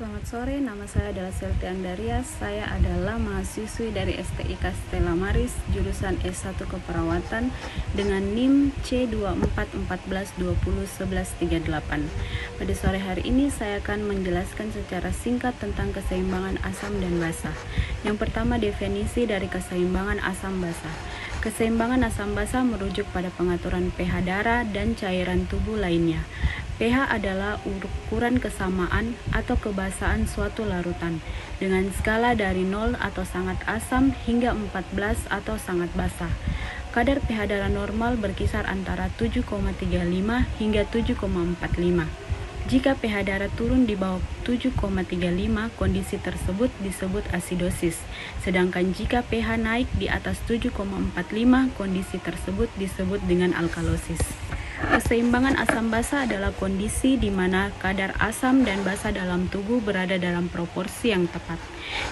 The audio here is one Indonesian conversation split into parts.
Selamat sore, nama saya adalah Selti Andarias. Saya adalah mahasiswi dari STIK Stella Maris, jurusan S1 Keperawatan dengan NIM C2414201138. Pada sore hari ini saya akan menjelaskan secara singkat tentang keseimbangan asam dan basa. Yang pertama, definisi dari keseimbangan asam basa. Keseimbangan asam basa merujuk pada pengaturan pH darah dan cairan tubuh lainnya. pH adalah ukuran kesamaan atau kebasahan suatu larutan dengan skala dari 0 atau sangat asam hingga 14 atau sangat basa. Kadar pH darah normal berkisar antara 7,35 hingga 7,45. Jika pH darah turun di bawah 7,35, kondisi tersebut disebut asidosis. Sedangkan jika pH naik di atas 7,45, kondisi tersebut disebut dengan alkalosis. Keseimbangan asam basa adalah kondisi di mana kadar asam dan basa dalam tubuh berada dalam proporsi yang tepat,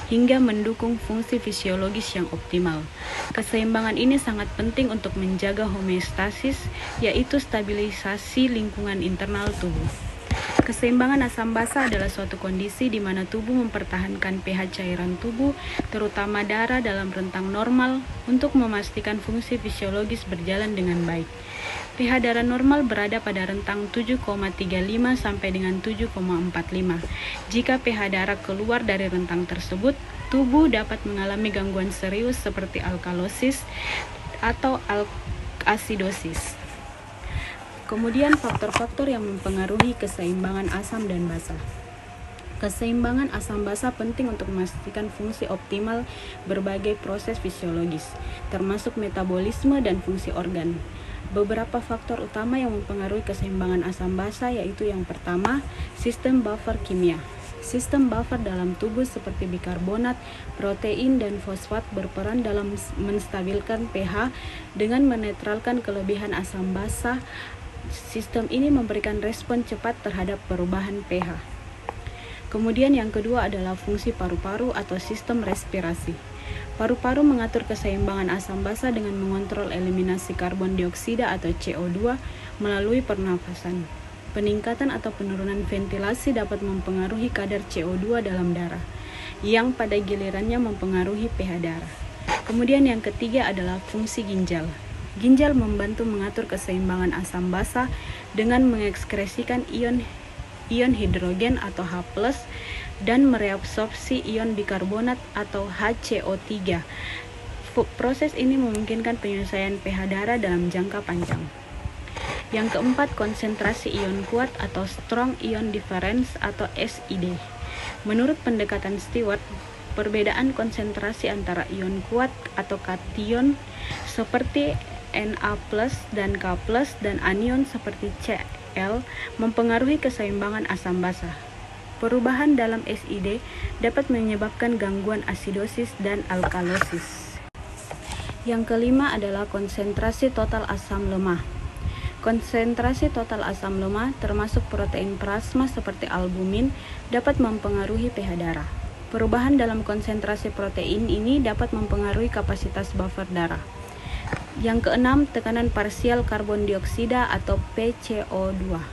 hingga mendukung fungsi fisiologis yang optimal. Keseimbangan ini sangat penting untuk menjaga homeostasis, yaitu stabilisasi lingkungan internal tubuh. Keseimbangan asam basa adalah suatu kondisi di mana tubuh mempertahankan pH cairan tubuh, terutama darah dalam rentang normal, untuk memastikan fungsi fisiologis berjalan dengan baik. pH darah normal berada pada rentang 7,35 sampai dengan 7,45. Jika pH darah keluar dari rentang tersebut, tubuh dapat mengalami gangguan serius seperti alkalosis atau asidosis. Kemudian faktor-faktor yang mempengaruhi keseimbangan asam dan basa. Keseimbangan asam basa penting untuk memastikan fungsi optimal berbagai proses fisiologis, termasuk metabolisme dan fungsi organ. Beberapa faktor utama yang mempengaruhi keseimbangan asam basa yaitu yang pertama, sistem buffer kimia. Sistem buffer dalam tubuh seperti bikarbonat, protein, dan fosfat berperan dalam menstabilkan pH dengan menetralkan kelebihan asam basa. Sistem ini memberikan respon cepat terhadap perubahan pH. Kemudian yang kedua adalah fungsi paru-paru atau sistem respirasi. Paru-paru mengatur keseimbangan asam basa dengan mengontrol eliminasi karbon dioksida atau CO2 melalui pernafasan. Peningkatan atau penurunan ventilasi dapat mempengaruhi kadar CO2 dalam darah, yang pada gilirannya mempengaruhi pH darah. Kemudian yang ketiga adalah fungsi ginjal. Ginjal membantu mengatur keseimbangan asam basa dengan mengekskresikan ion hidrogen atau H+, dan mereabsorpsi ion bikarbonat atau HCO3. Proses ini memungkinkan penyelesaian pH darah dalam jangka panjang. Yang keempat, konsentrasi ion kuat atau strong ion difference atau SID. Menurut pendekatan Stewart, perbedaan konsentrasi antara ion kuat atau kation seperti Na+ dan K+ dan anion seperti Cl mempengaruhi keseimbangan asam basa. Perubahan dalam SID dapat menyebabkan gangguan asidosis dan alkalosis. Yang kelima adalah konsentrasi total asam lemah. Konsentrasi total asam lemah termasuk protein plasma seperti albumin dapat mempengaruhi pH darah. Perubahan dalam konsentrasi protein ini dapat mempengaruhi kapasitas buffer darah. Yang keenam, tekanan parsial karbon dioksida atau PCO2.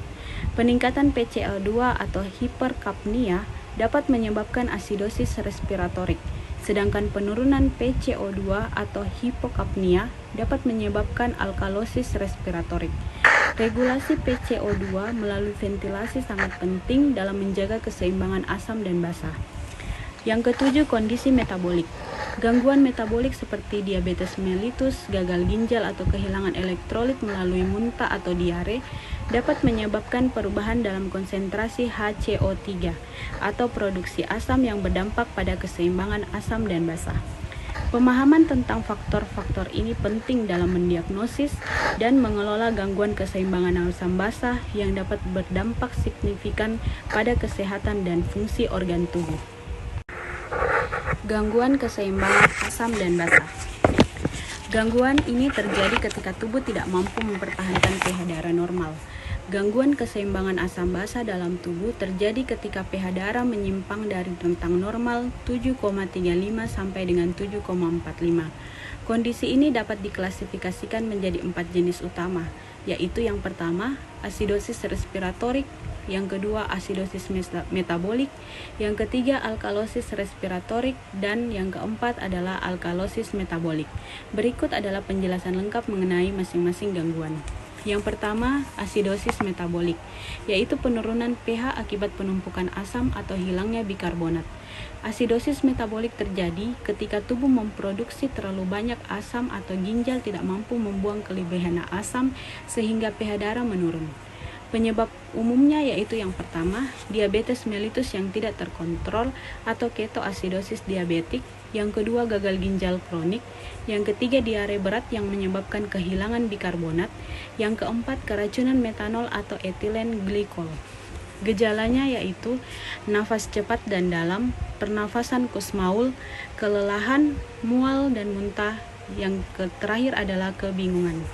Peningkatan PCO2 atau hiperkapnia dapat menyebabkan asidosis respiratorik, sedangkan penurunan PCO2 atau hipokapnia dapat menyebabkan alkalosis respiratorik. Regulasi PCO2 melalui ventilasi sangat penting dalam menjaga keseimbangan asam dan basa. Yang ketujuh, kondisi metabolik. Gangguan metabolik seperti diabetes mellitus, gagal ginjal atau kehilangan elektrolit melalui muntah atau diare dapat menyebabkan perubahan dalam konsentrasi HCO3 atau produksi asam yang berdampak pada keseimbangan asam dan basa. Pemahaman tentang faktor-faktor ini penting dalam mendiagnosis dan mengelola gangguan keseimbangan asam basa yang dapat berdampak signifikan pada kesehatan dan fungsi organ tubuh. Gangguan keseimbangan asam dan basa. Gangguan ini terjadi ketika tubuh tidak mampu mempertahankan pH darah normal. Gangguan keseimbangan asam basa dalam tubuh terjadi ketika pH darah menyimpang dari rentang normal 7,35 sampai dengan 7,45. Kondisi ini dapat diklasifikasikan menjadi 4 jenis utama, yaitu yang pertama, asidosis respiratorik, yang kedua asidosis metabolik, yang ketiga alkalosis respiratorik, dan yang keempat adalah alkalosis metabolik. Berikut adalah penjelasan lengkap mengenai masing-masing gangguan. Yang pertama, asidosis metabolik, yaitu penurunan pH akibat penumpukan asam atau hilangnya bikarbonat. Asidosis metabolik terjadi ketika tubuh memproduksi terlalu banyak asam atau ginjal tidak mampu membuang kelebihan asam sehingga pH darah menurun. Penyebab umumnya yaitu yang pertama, diabetes mellitus yang tidak terkontrol atau ketoasidosis diabetik, yang kedua gagal ginjal kronik, yang ketiga diare berat yang menyebabkan kehilangan bikarbonat, yang keempat keracunan metanol atau etilen glikol. Gejalanya yaitu nafas cepat dan dalam, pernafasan kusmaul, kelelahan, mual dan muntah, yang terakhir adalah kebingungan.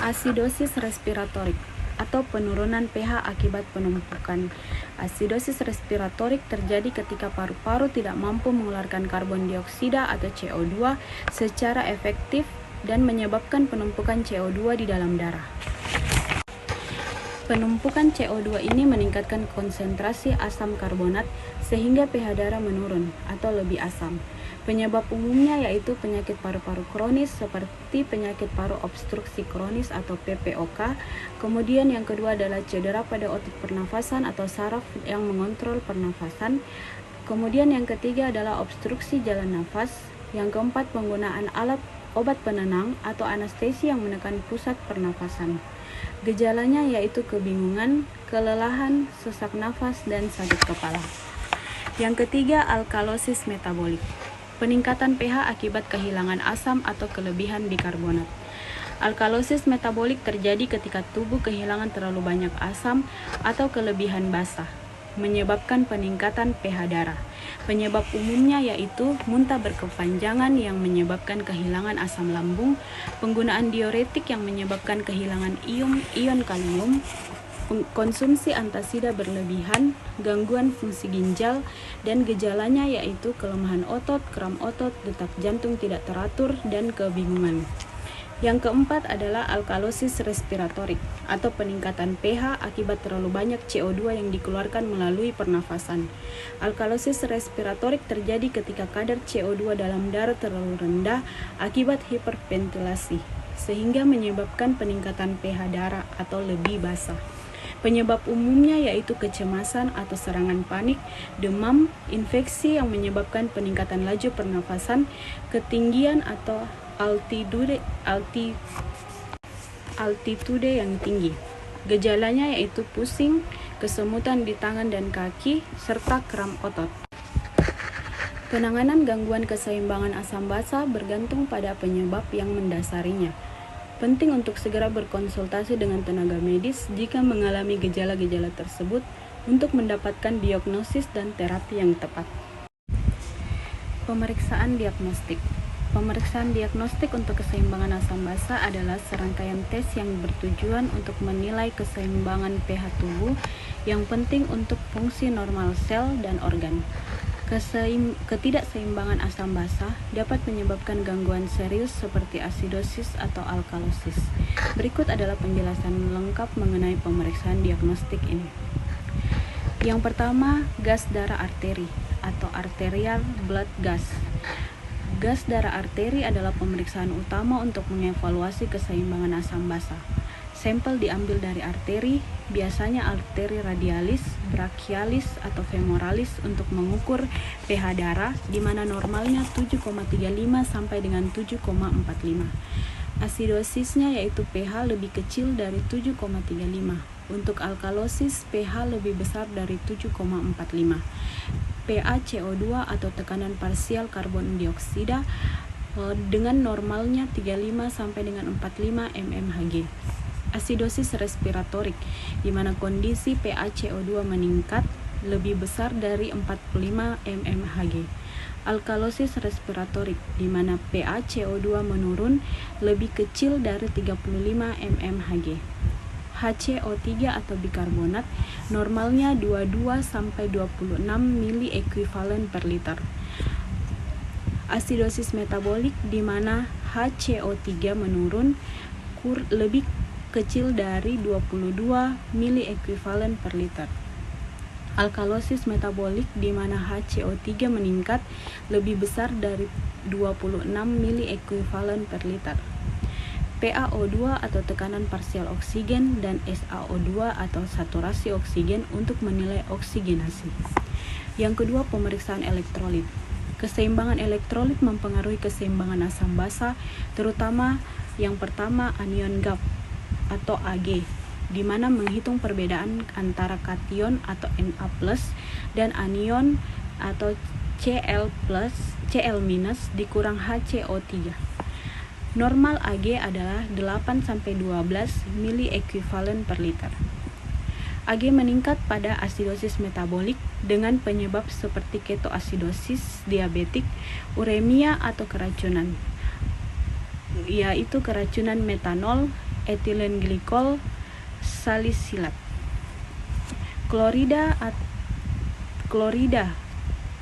Asidosis respiratorik atau penurunan pH akibat penumpukan. Asidosis respiratorik terjadi ketika paru-paru tidak mampu mengeluarkan karbon dioksida atau CO2 secara efektif dan menyebabkan penumpukan CO2 di dalam darah. Penumpukan CO2 ini meningkatkan konsentrasi asam karbonat sehingga pH darah menurun atau lebih asam. Penyebab umumnya yaitu penyakit paru-paru kronis seperti penyakit paru obstruksi kronis atau PPOK. Kemudian yang kedua adalah cedera pada otot pernafasan atau saraf yang mengontrol pernafasan. Kemudian yang ketiga adalah obstruksi jalan nafas. Yang keempat, penggunaan alat obat penenang atau anestesi yang menekan pusat pernafasan. Gejalanya yaitu kebingungan, kelelahan, sesak nafas, dan sakit kepala. Yang ketiga, alkalosis metabolik. Peningkatan pH akibat kehilangan asam atau kelebihan bikarbonat. Alkalosis metabolik terjadi ketika tubuh kehilangan terlalu banyak asam atau kelebihan basa, menyebabkan peningkatan pH darah. Penyebab umumnya yaitu muntah berkepanjangan yang menyebabkan kehilangan asam lambung, penggunaan diuretik yang menyebabkan kehilangan ion kalium, konsumsi antasida berlebihan, gangguan fungsi ginjal, dan gejalanya yaitu kelemahan otot, kram otot, detak jantung tidak teratur, dan kebingungan. Yang keempat adalah alkalosis respiratorik atau peningkatan pH akibat terlalu banyak CO2 yang dikeluarkan melalui pernafasan. Alkalosis respiratorik terjadi ketika kadar CO2 dalam darah terlalu rendah akibat hiperventilasi, sehingga menyebabkan peningkatan pH darah atau lebih basah. Penyebab umumnya yaitu kecemasan atau serangan panik, demam, infeksi yang menyebabkan peningkatan laju pernafasan, ketinggian atau altitude yang tinggi. Gejalanya yaitu pusing, kesemutan di tangan dan kaki, serta kram otot. Penanganan gangguan keseimbangan asam basa bergantung pada penyebab yang mendasarinya. Penting untuk segera berkonsultasi dengan tenaga medis jika mengalami gejala-gejala tersebut untuk mendapatkan diagnosis dan terapi yang tepat. Pemeriksaan diagnostik. Pemeriksaan diagnostik untuk keseimbangan asam basa adalah serangkaian tes yang bertujuan untuk menilai keseimbangan pH tubuh yang penting untuk fungsi normal sel dan organ. Ketidakseimbangan asam basa dapat menyebabkan gangguan serius seperti asidosis atau alkalosis. Berikut adalah penjelasan lengkap mengenai pemeriksaan diagnostik ini. Yang pertama, gas darah arteri atau arterial blood gas. Gas darah arteri adalah pemeriksaan utama untuk mengevaluasi keseimbangan asam basa. Sampel diambil dari arteri, biasanya arteri radialis, brachialis, atau femoralis untuk mengukur pH darah, di mana normalnya 7,35 sampai dengan 7,45. Asidosisnya yaitu pH lebih kecil dari 7,35. Untuk alkalosis, pH lebih besar dari 7,45. pH CO2 atau tekanan parsial karbon dioksida dengan normalnya 35 sampai dengan 45 mmHg. Asidosis respiratorik, di mana kondisi pH CO2 meningkat lebih besar dari 45 mmHg. Alkalosis respiratorik, di mana pH CO2 menurun lebih kecil dari 35 mmHg. HCO3 atau bikarbonat, normalnya 22 sampai 26 mili ekuivalen per liter. Asidosis metabolik, di mana HCO3 menurun lebih kecil dari 22 mili ekuivalen per liter. Alkalosis metabolik di mana HCO3 meningkat lebih besar dari 26 mili ekuivalen per liter. PaO2 atau tekanan parsial oksigen dan SaO2 atau saturasi oksigen untuk menilai oksigenasi. Yang kedua, pemeriksaan elektrolit. Keseimbangan elektrolit mempengaruhi keseimbangan asam basa, terutama yang pertama anion GAP atau Ag, di mana menghitung perbedaan antara kation atau Na+ dan anion atau Cl+ dikurang HCO3. Normal Ag adalah 8-12 mili ekuivalen per liter. Ag meningkat pada asidosis metabolik dengan penyebab seperti ketoasidosis diabetik, uremia atau keracunan, yaitu keracunan metanol, etilen glikol, salisilat. Klorida,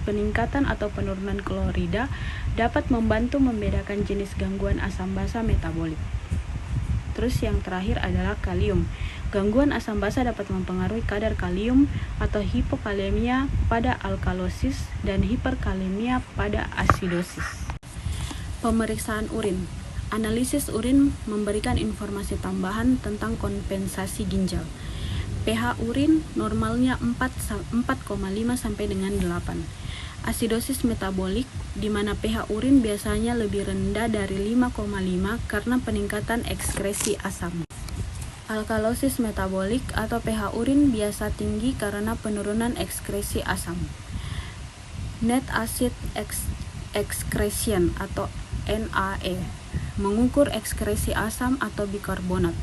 peningkatan atau penurunan klorida dapat membantu membedakan jenis gangguan asam basa metabolik. Terus yang terakhir adalah kalium. Gangguan asam basa dapat mempengaruhi kadar kalium atau hipokalemia pada alkalosis dan hiperkalemia pada asidosis. Pemeriksaan urin. Analisis urin memberikan informasi tambahan tentang kompensasi ginjal. pH urin normalnya 4,5 sampai dengan 8. Asidosis metabolik di mana pH urin biasanya lebih rendah dari 5,5 karena peningkatan ekskresi asam. Alkalosis metabolik atau pH urin biasa tinggi karena penurunan ekskresi asam. Net acid excretion atau NAE mengukur ekskresi asam atau bikarbonat.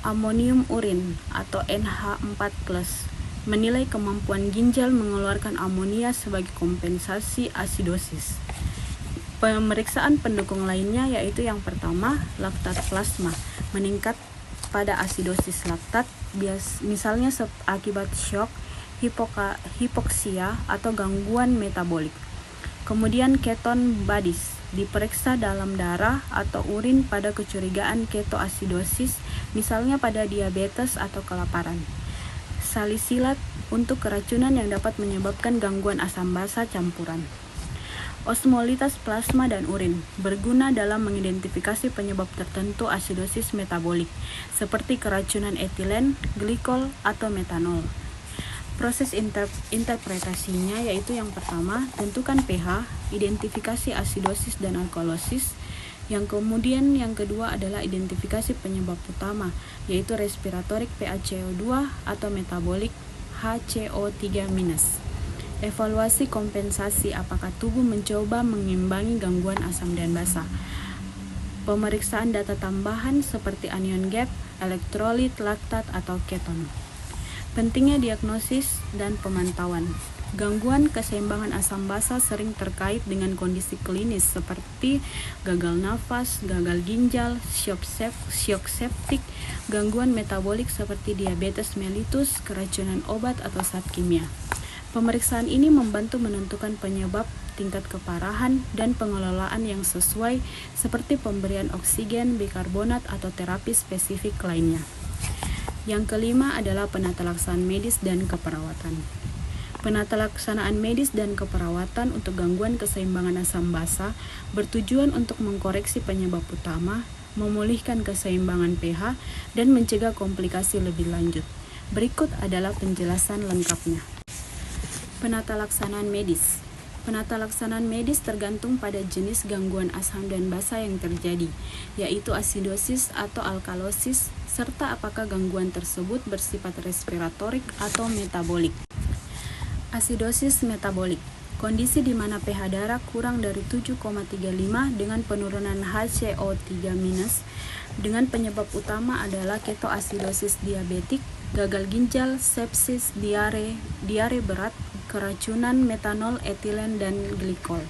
Amonium urin atau NH4+ menilai kemampuan ginjal mengeluarkan amonia sebagai kompensasi asidosis. Pemeriksaan pendukung lainnya yaitu yang pertama, laktat plasma meningkat pada asidosis laktat, misalnya akibat shock, hipoksia atau gangguan metabolik. Kemudian keton bodies diperiksa dalam darah atau urin pada kecurigaan ketoasidosis, misalnya pada diabetes atau kelaparan. Salisilat untuk keracunan yang dapat menyebabkan gangguan asam basa campuran. Osmolitas plasma dan urin berguna dalam mengidentifikasi penyebab tertentu asidosis metabolik, seperti keracunan etilen, glikol, atau metanol. Proses interpretasinya yaitu yang pertama, tentukan pH, identifikasi asidosis dan alkalosis. Yang kedua adalah identifikasi penyebab utama, yaitu respiratorik PaCO2 atau metabolik HCO3-. Evaluasi kompensasi apakah tubuh mencoba mengimbangi gangguan asam dan basa. Pemeriksaan data tambahan seperti anion gap, elektrolit, laktat, atau keton. Pentingnya diagnosis dan pemantauan. Gangguan keseimbangan asam basa sering terkait dengan kondisi klinis seperti gagal nafas, gagal ginjal, syok septik, gangguan metabolik seperti diabetes mellitus, keracunan obat, atau zat kimia. Pemeriksaan ini membantu menentukan penyebab, tingkat keparahan, dan pengelolaan yang sesuai seperti pemberian oksigen, bikarbonat, atau terapi spesifik lainnya. Yang kelima adalah penata laksanaan medis dan keperawatan. Penata laksanaan medis dan keperawatan untuk gangguan keseimbangan asam basa bertujuan untuk mengkoreksi penyebab utama, memulihkan keseimbangan pH, dan mencegah komplikasi lebih lanjut. Berikut adalah penjelasan lengkapnya. Penata laksanaan medis. Penata laksanaan medis tergantung pada jenis gangguan asam dan basa yang terjadi, yaitu asidosis atau alkalosis, serta apakah gangguan tersebut bersifat respiratorik atau metabolik. Asidosis metabolik, kondisi di mana pH darah kurang dari 7,35 dengan penurunan HCO3- dengan penyebab utama adalah ketoasidosis diabetik, gagal ginjal, sepsis, diare berat, keracunan metanol, etilen, dan glikol.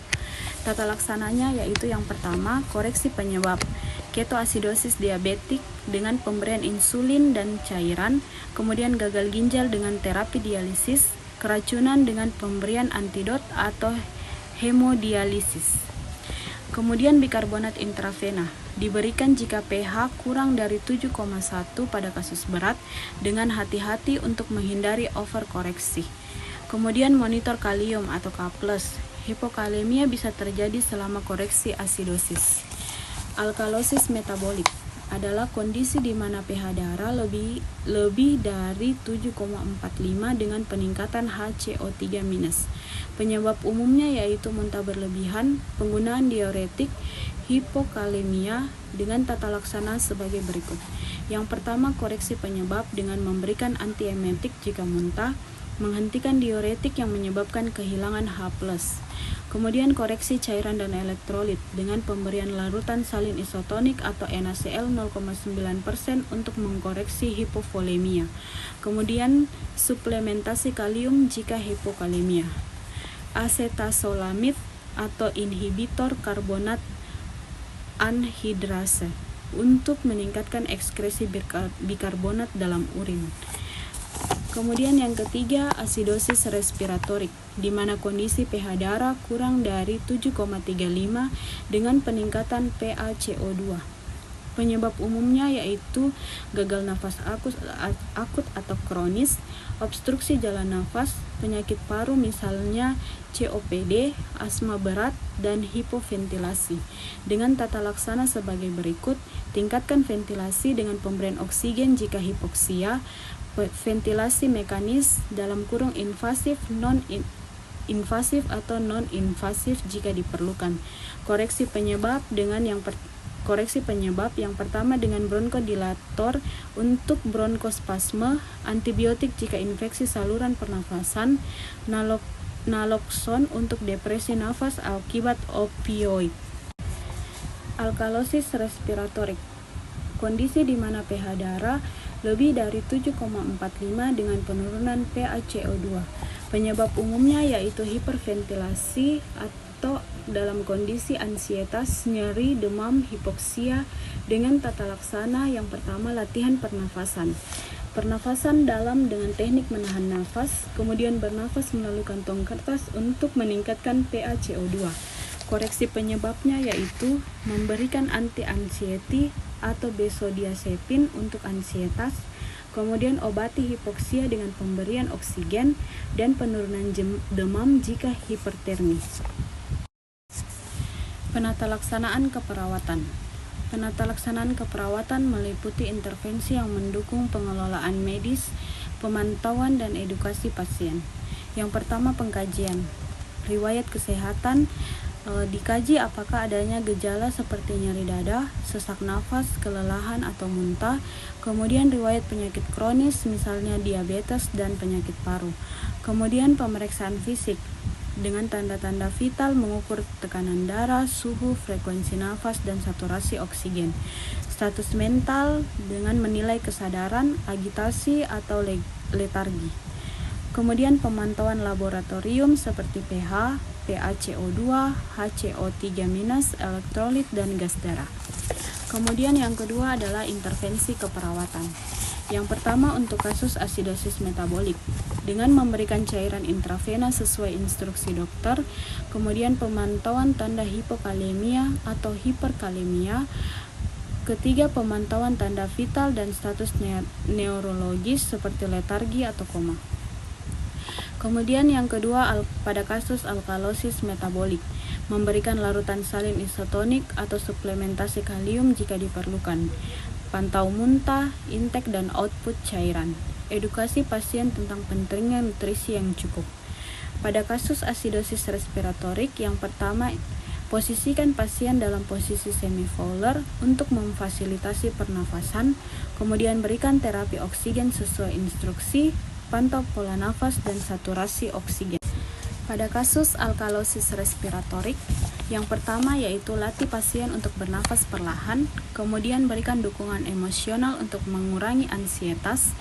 Tata laksananya yaitu yang pertama, koreksi penyebab ketoasidosis diabetik dengan pemberian insulin dan cairan, kemudian gagal ginjal dengan terapi dialisis, keracunan dengan pemberian antidot atau hemodialisis. Kemudian bikarbonat intravena Diberikan jika pH kurang dari 7,1 pada kasus berat dengan hati-hati untuk menghindari overkoreksi. Kemudian monitor kalium atau K+. Hipokalemia bisa terjadi selama koreksi asidosis. Alkalosis metabolik adalah kondisi di mana pH darah lebih dari 7,45 dengan peningkatan HCO3-. Penyebab umumnya yaitu muntah berlebihan, penggunaan diuretik, hipokalemia dengan tata laksana sebagai berikut. Yang pertama, koreksi penyebab dengan memberikan antiemetik jika muntah, menghentikan diuretik yang menyebabkan kehilangan H+. Kemudian koreksi cairan dan elektrolit dengan pemberian larutan salin isotonik atau NaCl 0,9% untuk mengkoreksi hipovolemia. Kemudian suplementasi kalium jika hipokalemia. Acetazolamid atau inhibitor karbonat anhidrase untuk meningkatkan ekskresi bikarbonat dalam urin. Kemudian yang ketiga, asidosis respiratorik, di mana kondisi pH darah kurang dari 7,35 dengan peningkatan PaCO2. Penyebab umumnya yaitu gagal nafas akut atau kronis, obstruksi jalan nafas, penyakit paru misalnya COPD, asma berat, dan hipoventilasi. Dengan tata laksana sebagai berikut, tingkatkan ventilasi dengan pemberian oksigen jika hipoksia, ventilasi mekanis (invasif, non-invasif atau non-invasif jika diperlukan. Koreksi penyebab yang pertama dengan bronkodilator untuk bronkospasme, antibiotik jika infeksi saluran pernafasan, naloxon untuk depresi nafas akibat opioid. Alkalosis respiratorik, kondisi di mana pH darah lebih dari 7,45 dengan penurunan PaCO2. Penyebab umumnya yaitu hiperventilasi atau dalam kondisi ansietas, nyeri, demam, hipoksia dengan tata laksana yang pertama latihan pernafasan. Pernafasan dalam dengan teknik menahan nafas, kemudian bernafas melalui kantong kertas untuk meningkatkan PaCO2. Koreksi penyebabnya yaitu memberikan anti-anxiety atau benzodiazepin untuk ansietas, kemudian obati hipoksia dengan pemberian oksigen dan penurunan demam jika hipertermi. Penata laksanaan keperawatan. Penata laksanaan keperawatan meliputi intervensi yang mendukung pengelolaan medis, pemantauan dan edukasi pasien. Yang pertama, pengkajian. Riwayat kesehatan, dikaji apakah adanya gejala seperti nyeri dada, sesak nafas, kelelahan atau muntah, kemudian riwayat penyakit kronis misalnya diabetes dan penyakit paru. Kemudian pemeriksaan fisik dengan tanda-tanda vital mengukur tekanan darah, suhu, frekuensi nafas, dan saturasi oksigen. Status mental dengan menilai kesadaran, agitasi atau letargi. Kemudian pemantauan laboratorium seperti pH, PaCO2, HCO3-, elektrolit, dan gas darah. Kemudian yang kedua adalah intervensi keperawatan. Yang pertama untuk kasus asidosis metabolik, dengan memberikan cairan intravena sesuai instruksi dokter, kemudian pemantauan tanda hipokalemia atau hiperkalemia. Ketiga, pemantauan tanda vital dan status neurologis seperti letargi atau koma. Kemudian yang kedua pada kasus alkalosis metabolik, memberikan larutan salin isotonik atau suplementasi kalium jika diperlukan. Pantau muntah, intake dan output cairan. Edukasi pasien tentang pentingnya nutrisi yang cukup. Pada kasus asidosis respiratorik, yang pertama, posisikan pasien dalam posisi semi-fowler untuk memfasilitasi pernafasan, kemudian berikan terapi oksigen sesuai instruksi, pantau pola nafas dan saturasi oksigen. Pada kasus alkalosis respiratorik, yang pertama yaitu latih pasien untuk bernafas perlahan, kemudian berikan dukungan emosional untuk mengurangi ansietas,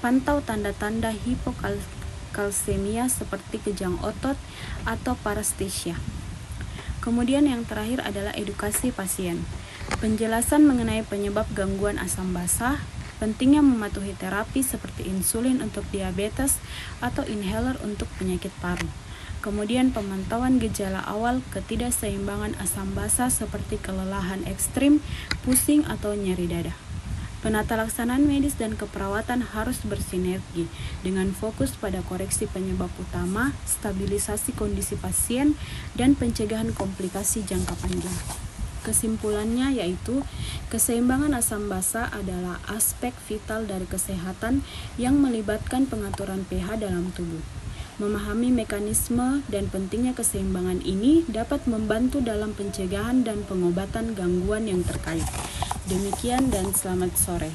pantau tanda-tanda hipokalsemia seperti kejang otot atau paresthesia. Kemudian yang terakhir adalah edukasi pasien. Penjelasan mengenai penyebab gangguan asam basah, pentingnya mematuhi terapi seperti insulin untuk diabetes atau inhaler untuk penyakit paru. Kemudian pemantauan gejala awal ketidakseimbangan asam basa seperti kelelahan ekstrim, pusing atau nyeri dada. Penata laksanaan medis dan keperawatan harus bersinergi dengan fokus pada koreksi penyebab utama, stabilisasi kondisi pasien, dan pencegahan komplikasi jangka panjang. Kesimpulannya yaitu, keseimbangan asam basa adalah aspek vital dari kesehatan yang melibatkan pengaturan pH dalam tubuh. Memahami mekanisme dan pentingnya keseimbangan ini dapat membantu dalam pencegahan dan pengobatan gangguan yang terkait. Demikian dan selamat sore.